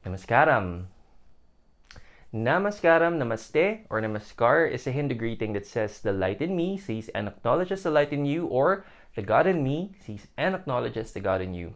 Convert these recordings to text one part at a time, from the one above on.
Namaskaram. Namaskaram, namaste, or namaskar is a Hindu greeting that says the light in me sees and acknowledges the light in you, or the God in me sees and acknowledges the God in you.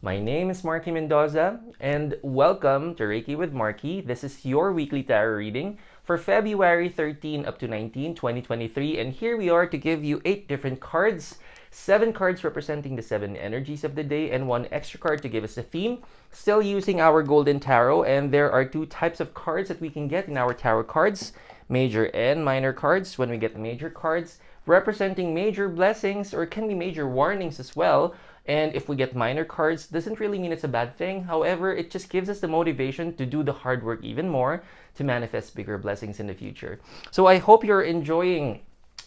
My name is Marky Mendoza, and welcome to Reiki with Marky. This is your weekly tarot reading for February 13 up to 19, 2023. And here we are to give you 8 different cards, 7 cards representing the 7 energies of the day, and 1 extra card to give us a theme. Still using our Golden Tarot, and there are 2 types of cards that we can get in our tarot cards, major and minor cards. When we get the major cards, representing major blessings, or it can be major warnings as well. And if we get minor cards, doesn't really mean it's a bad thing. However, it just gives us the motivation to do the hard work even more to manifest bigger blessings in the future. So I hope you're enjoying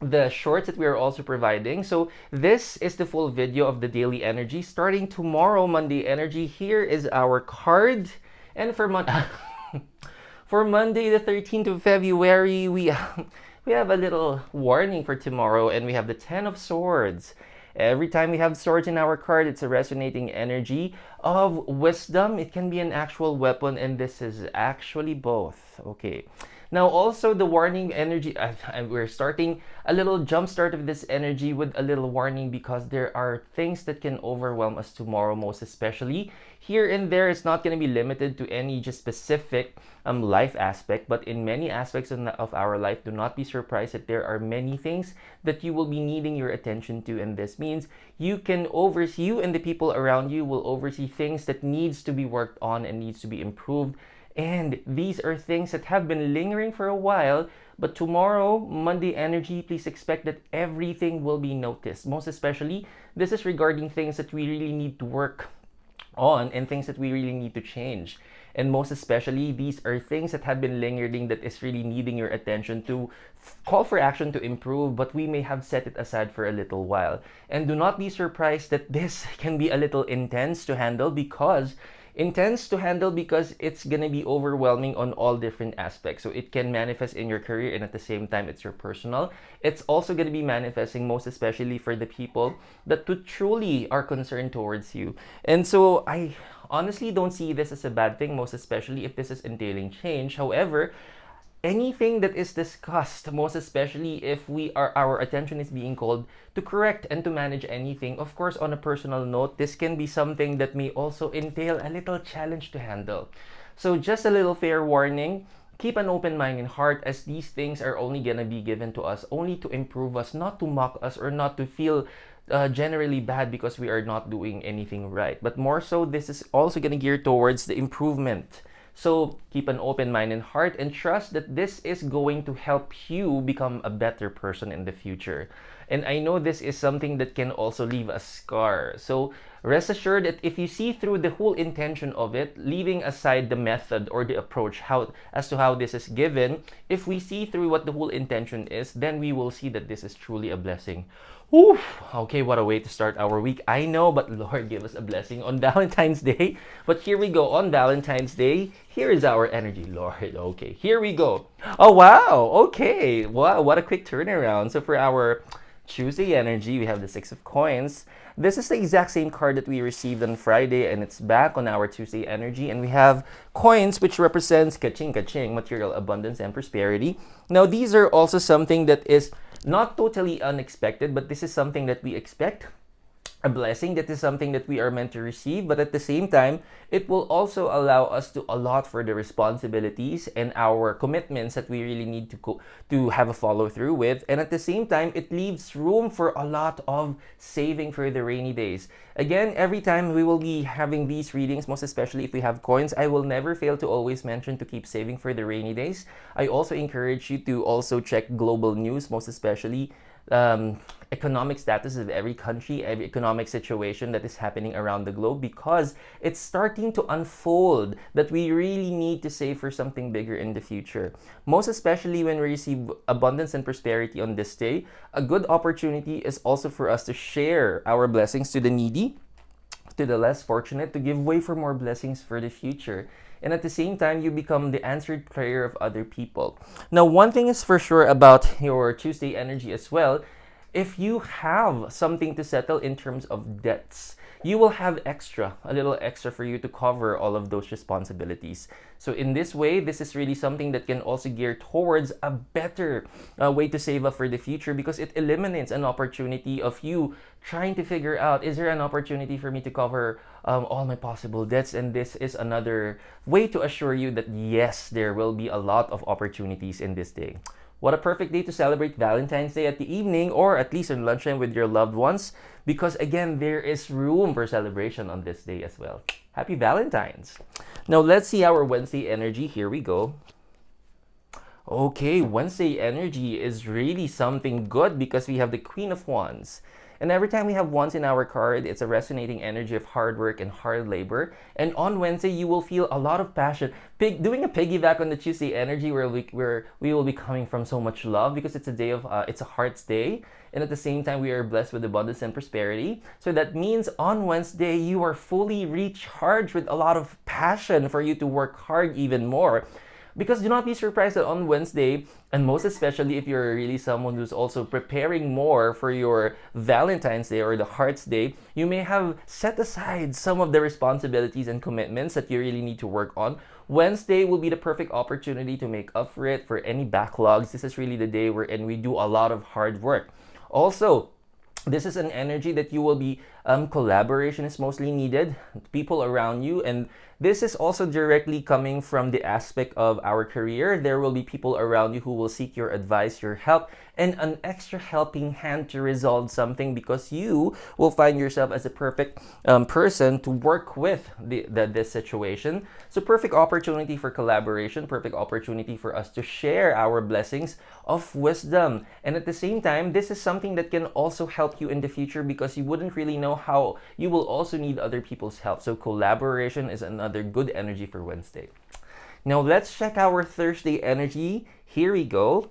the shorts that we are also providing. So this is the full video of the daily energy starting tomorrow, Monday energy. Here is our card. And for for Monday the 13th of February, we have a little warning for tomorrow, and we have the 10 of Swords. Every time we have swords in our card, it's a resonating energy of wisdom. It can be an actual weapon, and this is actually both. Okay. Now, also the warning energy, we're starting a little jump start of this energy with a little warning because there are things that can overwhelm us tomorrow, most especially. Here and there, it's not going to be limited to any just specific life aspect, but in many aspects of our life, do not be surprised that there are many things that you will be needing your attention to, and this means you and the people around you will oversee things that needs to be worked on and needs to be improved. And these are things that have been lingering for a while, but tomorrow, Monday energy, please expect that everything will be noticed. Most especially, this is regarding things that we really need to work on and things that we really need to change. And most especially, these are things that have been lingering that is really needing your attention to call for action to improve, but we may have set it aside for a little while. And do not be surprised that this can be a little intense to handle because it's going to be overwhelming on all different aspects. So it can manifest in your career, and at the same time it's your personal. It's also going to be manifesting most especially for the people that truly are concerned towards you. And so I honestly don't see this as a bad thing, most especially if this is entailing change. However, anything that is discussed, most especially if our attention is being called to correct and to manage anything, of course, on a personal note, this can be something that may also entail a little challenge to handle. So just a little fair warning, keep an open mind and heart, as these things are only gonna be given to us only to improve us, not to mock us or not to feel generally bad because we are not doing anything right, but more so this is also gonna gear towards the improvement. So keep an open mind and heart and trust that this is going to help you become a better person in the future. And I know this is something that can also leave a scar. So rest assured that if you see through the whole intention of it, leaving aside the method or the approach as to how this is given, if we see through what the whole intention is, then we will see that this is truly a blessing. Oof. Okay, what a way to start our week. I know, but Lord, give us a blessing on Valentine's Day. But here we go on Valentine's Day. Here is our energy, Lord. Okay, here we go. Oh, wow. Okay. Wow, what a quick turnaround. So for our Tuesday energy, we have the Six of Coins. This is the exact same card that we received on Friday, and it's back on our Tuesday energy. And we have coins, which represents kaching kaching, material abundance and prosperity. Now, these are also something that is not totally unexpected, but this is something that we expect, a blessing that is something that we are meant to receive, but at the same time, it will also allow us to allot for the responsibilities and our commitments that we really need to have a follow through with. And at the same time, it leaves room for a lot of saving for the rainy days. Again, every time we will be having these readings, most especially if we have coins, I will never fail to always mention to keep saving for the rainy days. I also encourage you to also check global news, most especially economic status of every country, every economic situation that is happening around the globe, because it's starting to unfold that we really need to save for something bigger in the future. Most especially when we receive abundance and prosperity on this day, a good opportunity is also for us to share our blessings to the needy, to the less fortunate, to give way for more blessings for the future. And at the same time, you become the answered prayer of other people. Now, one thing is for sure about your Tuesday energy as well. If you have something to settle in terms of debts, you will have a little extra for you to cover all of those responsibilities. So in this way, this is really something that can also gear towards a better way to save up for the future, because it eliminates an opportunity of you trying to figure out, is there an opportunity for me to cover all my possible debts? And this is another way to assure you that yes, there will be a lot of opportunities in this day. What a perfect day to celebrate Valentine's Day at the evening, or at least in lunchtime with your loved ones, because again, there is room for celebration on this day as well. Happy Valentine's! Now let's see our Wednesday energy. Here we go. Okay, Wednesday energy is really something good because we have the Queen of Wands. And every time we have wands in our card, it's a resonating energy of hard work and hard labor. And on Wednesday, you will feel a lot of passion. Doing a piggyback on the Tuesday energy, where we will be coming from so much love, because it's a day of it's a heart's day, and at the same time we are blessed with abundance and prosperity. So that means on Wednesday you are fully recharged with a lot of passion for you to work hard even more. Because do not be surprised that on Wednesday, and most especially if you're really someone who's also preparing more for your Valentine's Day or the Heart's Day, you may have set aside some of the responsibilities and commitments that you really need to work on. Wednesday will be the perfect opportunity to make up for it, for any backlogs. This is really the day wherein we do a lot of hard work. Also, this is an energy that you will be collaboration is mostly needed, people around you, and this is also directly coming from the aspect of our career. There will be people around you who will seek your advice, your help, and an extra helping hand to resolve something, because you will find yourself as a perfect person to work with this situation. So perfect opportunity for collaboration, perfect opportunity for us to share our blessings of wisdom. And at the same time, this is something that can also help you in the future, because you wouldn't really know how you will also need other people's help. So collaboration is another good energy for Wednesday. Now let's check our Thursday energy. Here we go.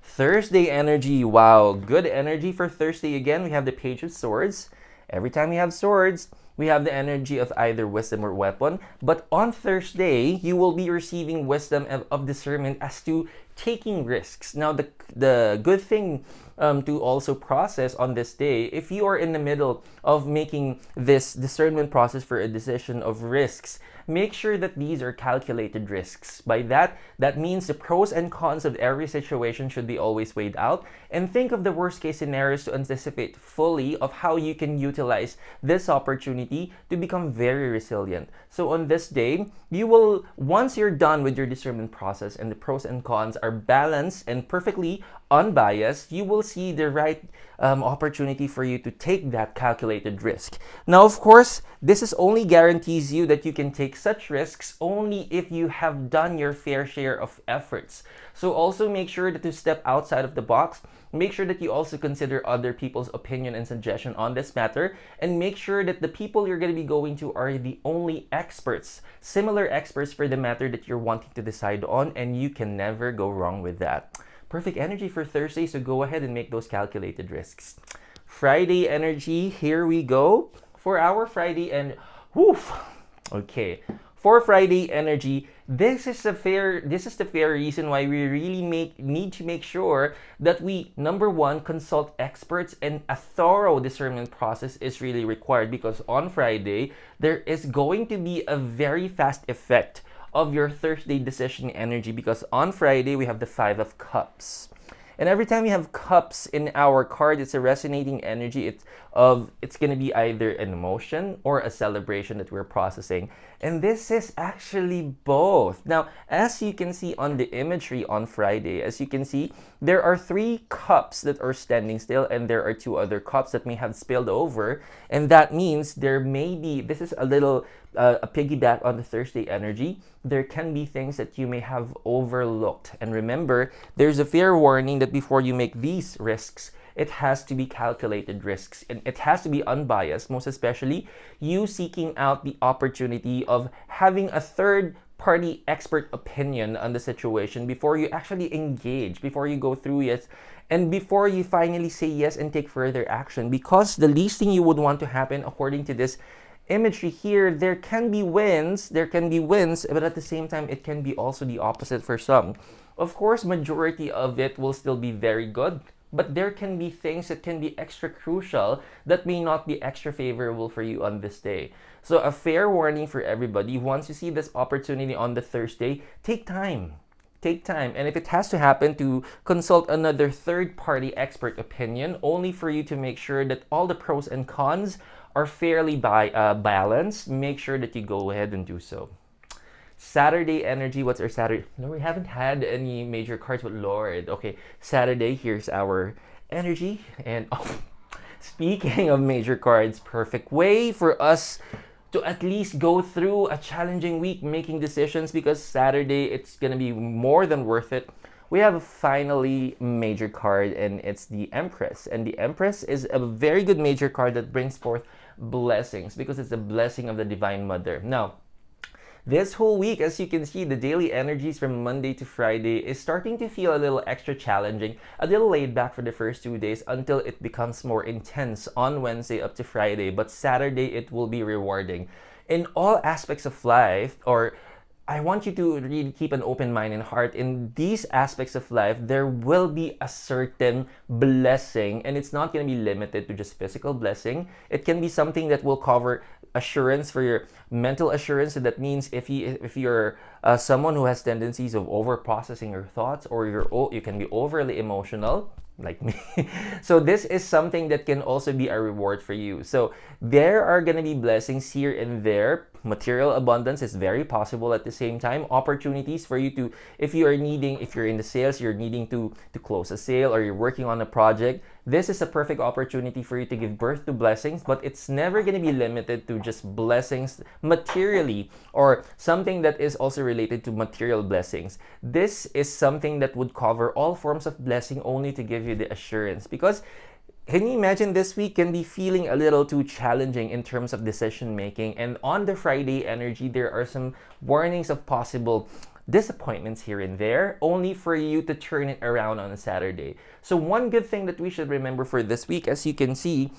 Thursday energy. Wow, good energy for Thursday. Again, we have the Page of Swords. Every time we have swords, we have the energy of either wisdom or weapon. But on Thursday, you will be receiving wisdom of discernment as to taking risks. Now, the good thing to also process on this day, if you are in the middle of making this discernment process for a decision of risks, make sure that these are calculated risks. By that means the pros and cons of every situation should be always weighed out, and think of the worst case scenarios to anticipate fully of how you can utilize this opportunity to become very resilient. So on this day, you will, once you're done with your discernment process and the pros and cons are balanced and perfectly unbiased, you will see the right opportunity for you to take that calculated risk. Now, of course, this is only guarantees you that you can take such risks only if you have done your fair share of efforts. So also make sure that to step outside of the box. Make sure that you also consider other people's opinion and suggestion on this matter, and make sure that the people you're going to be going to are the only experts, similar experts for the matter that you're wanting to decide on, and you can never go wrong with that. Perfect energy for Thursday, so go ahead and make those calculated risks. Friday energy, here we go. For our Friday and woof. Okay. For Friday energy, this is the fair reason why we really need to make sure that we, number one, consult experts, and a thorough discernment process is really required, because on Friday there is going to be a very fast effect of your Thursday decision energy, because on Friday we have the Five of Cups. And every time we have cups in our card, it's a resonating energy. It's going to be either an emotion or a celebration that we're processing. And this is actually both. Now, as you can see on the imagery on Friday, as you can see, there are 3 cups that are standing still, and there are 2 other cups that may have spilled over. And that means there may be, this is a little a piggyback on the Thursday energy, there can be things that you may have overlooked. And remember, there's a fair warning that before you make these risks, it has to be calculated risks, and it has to be unbiased, most especially you seeking out the opportunity of having a third party expert opinion on the situation before you actually engage, before you go through it, and before you finally say yes and take further action. Because the least thing you would want to happen, according to this imagery here, there can be wins, but at the same time, it can be also the opposite for some. Of course, majority of it will still be very good, but there can be things that can be extra crucial that may not be extra favorable for you on this day. So, a fair warning for everybody, once you see this opportunity on the Thursday, take time. Take time. And if it has to happen, to consult another third party expert opinion, only for you to make sure that all the pros and cons are fairly balanced, make sure that you go ahead and do so. Saturday energy. What's our Saturday? No, we haven't had any major cards, but Lord. Okay, Saturday, here's our energy. And speaking of major cards, perfect way for us to at least go through a challenging week making decisions, because Saturday it's gonna be more than worth it. We have a finally major card, and it's the Empress. And the Empress is a very good major card that brings forth blessings, because it's a blessing of the Divine Mother. Now, this whole week, as you can see, the daily energies from Monday to Friday is starting to feel a little extra challenging, a little laid back for the first 2 days until it becomes more intense on Wednesday up to Friday. But Saturday, it will be rewarding. In all aspects of life, or I want you to really keep an open mind and heart. In these aspects of life, there will be a certain blessing, and it's not going to be limited to just physical blessing. It can be something that will cover assurance for your mental assurance. So that means if you're someone who has tendencies of over processing your thoughts, or you can be overly emotional like me. So this is something that can also be a reward for you. So there are going to be blessings here and there. Material abundance is very possible at the same time. Opportunities for you to, if you're in the sales, you're needing to close a sale, or you're working on a project, this is a perfect opportunity for you to give birth to blessings. But it's never going to be limited to just blessings materially, or something that is also related to material blessings. This is something that would cover all forms of blessing, only to give you the assurance. Because can you imagine, this week can be feeling a little too challenging in terms of decision making. And on the Friday energy, there are some warnings of possible disappointments here and there, only for you to turn it around on a Saturday. So one good thing that we should remember for this week, as you can see,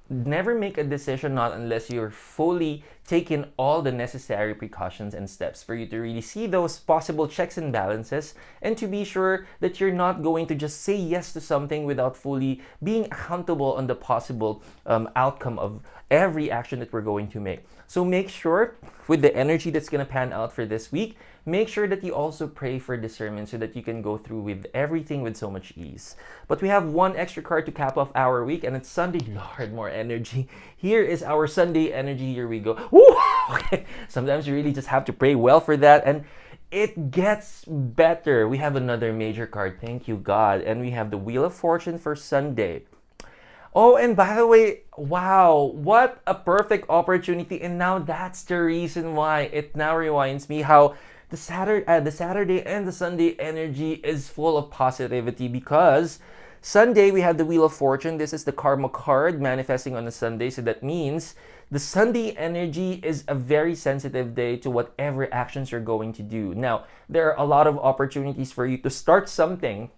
never make a decision not unless you're fully taking all the necessary precautions and steps for you to really see those possible checks and balances, and to be sure that you're not going to just say yes to something without fully being accountable on the possible outcome of every action that we're going to make. So make sure, with the energy that's going to pan out for this week, make sure that you also pray for discernment, so that you can go through with everything with so much ease. But we have one extra card to cap off our week, and it's Sunday. Lord, more energy. Here is our Sunday energy. Here we go. Woo! Okay. Sometimes you really just have to pray well for that, and it gets better. We have another major card. Thank you, God. And we have the Wheel of Fortune for Sunday. Oh, and by the way, wow, what a perfect opportunity. And now that's the reason why it now reminds me how the Saturday and the Sunday energy is full of positivity, because Sunday we have the Wheel of Fortune. This is the karma card manifesting on a Sunday. So that means the Sunday energy is a very sensitive day to whatever actions you're going to do. Now, there are a lot of opportunities for you to start something,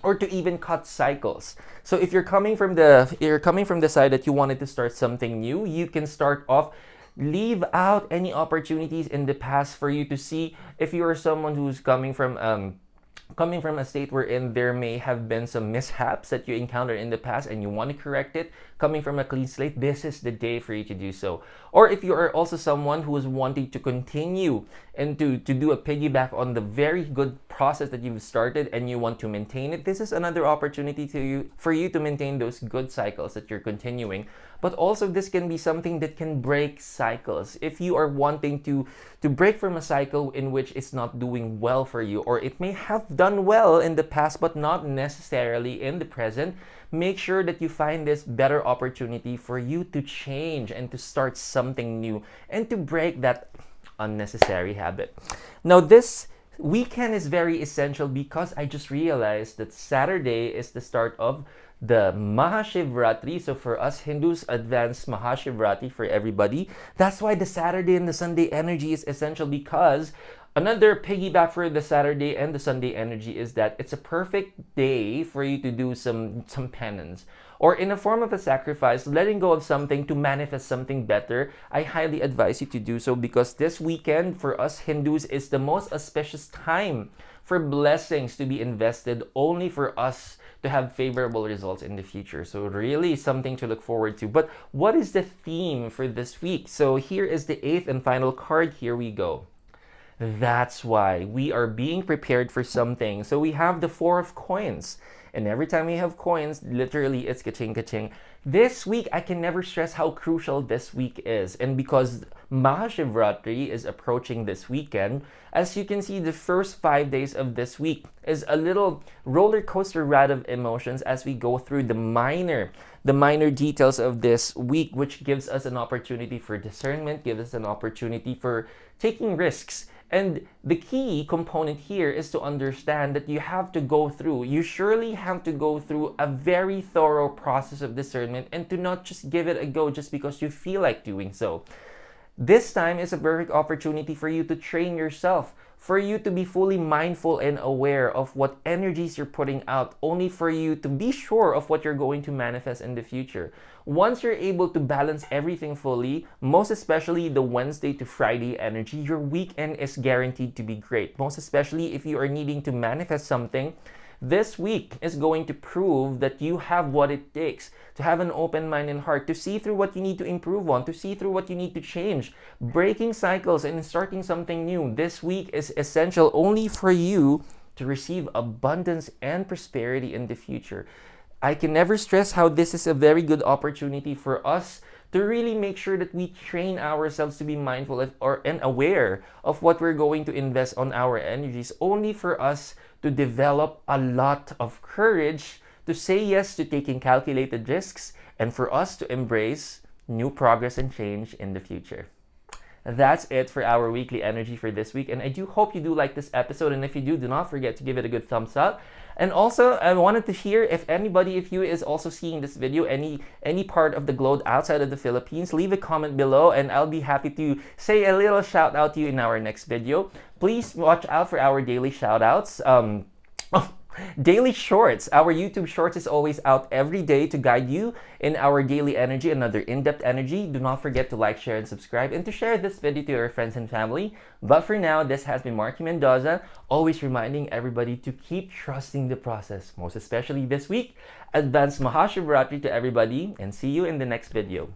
or to even cut cycles. So if you're coming from the side that you wanted to start something new, you can start off, leave out any opportunities in the past for you to see. If you are someone who's coming from a state wherein there may have been some mishaps that you encountered in the past and you want to correct it, coming from a clean slate, this is the day for you to do so. Or if you are also someone who is wanting to continue and to do a piggyback on the very good process that you've started and you want to maintain it, this is another opportunity for you to maintain those good cycles that you're continuing. But also, this can be something that can break cycles. If you are wanting to break from a cycle in which it's not doing well for you, or it may have done well in the past but not necessarily in the present, make sure that you find this better opportunity for you to change and to start something new and to break that unnecessary habit. Now, this weekend is very essential, because I just realized that Saturday is the start of the Mahashivratri. So for us Hindus, advanced Mahashivratri for everybody. That's why the Saturday and the Sunday energy is essential, because another piggyback for the Saturday and the Sunday energy is that it's a perfect day for you to do some penance, or in a form of a sacrifice, letting go of something to manifest something better. I highly advise you to do so, because this weekend for us Hindus is the most auspicious time for blessings to be invested, only for us to have favorable results in the future. So really something to look forward to. But what is the theme for this week? So here is the eighth and final card. Here we go. That's why we are being prepared for something. So we have the Four of Coins. And every time we have coins, literally it's ka-ching, ka-ching. This week, I can never stress how crucial this week is. And because Mahashivratri is approaching this weekend, as you can see, the first 5 days of this week is a little roller coaster ride of emotions as we go through the minor details of this week, which gives us an opportunity for discernment, gives us an opportunity for taking risks. And the key component here is to understand that you surely have to go through a very thorough process of discernment and to not just give it a go just because you feel like doing so. This time is a perfect opportunity for you to train yourself, for you to be fully mindful and aware of what energies you're putting out, only for you to be sure of what you're going to manifest in the future. Once you're able to balance everything fully, most especially the Wednesday to Friday energy, your weekend is guaranteed to be great. Most especially if you are needing to manifest something, this week is going to prove that you have what it takes to have an open mind and heart, to see through what you need to improve on, to see through what you need to change, breaking cycles and starting something new. This week is essential only for you to receive abundance and prosperity in the future. I can never stress how this is a very good opportunity for us to really make sure that we train ourselves to be mindful and aware of what we're going to invest on our energies, only for us to develop a lot of courage to say yes to taking calculated risks, and for us to embrace new progress and change in the future. That's it for our weekly energy for this week, and I do hope you do like this episode, and if you do not forget to give it a good thumbs up. And also, I wanted to hear if you is also seeing this video, any part of the globe outside of the Philippines, leave a comment below and I'll be happy to say a little shout out to you in our next video. Please watch out for our daily shout outs. Daily shorts. Our YouTube shorts is always out every day to guide you in our daily energy, another in-depth energy. Do not forget to like, share, and subscribe, and to share this video to your friends and family. But for now, this has been Marky Mendoza, always reminding everybody to keep trusting the process, most especially this week. Advance Mahashivratri to everybody, and see you in the next video.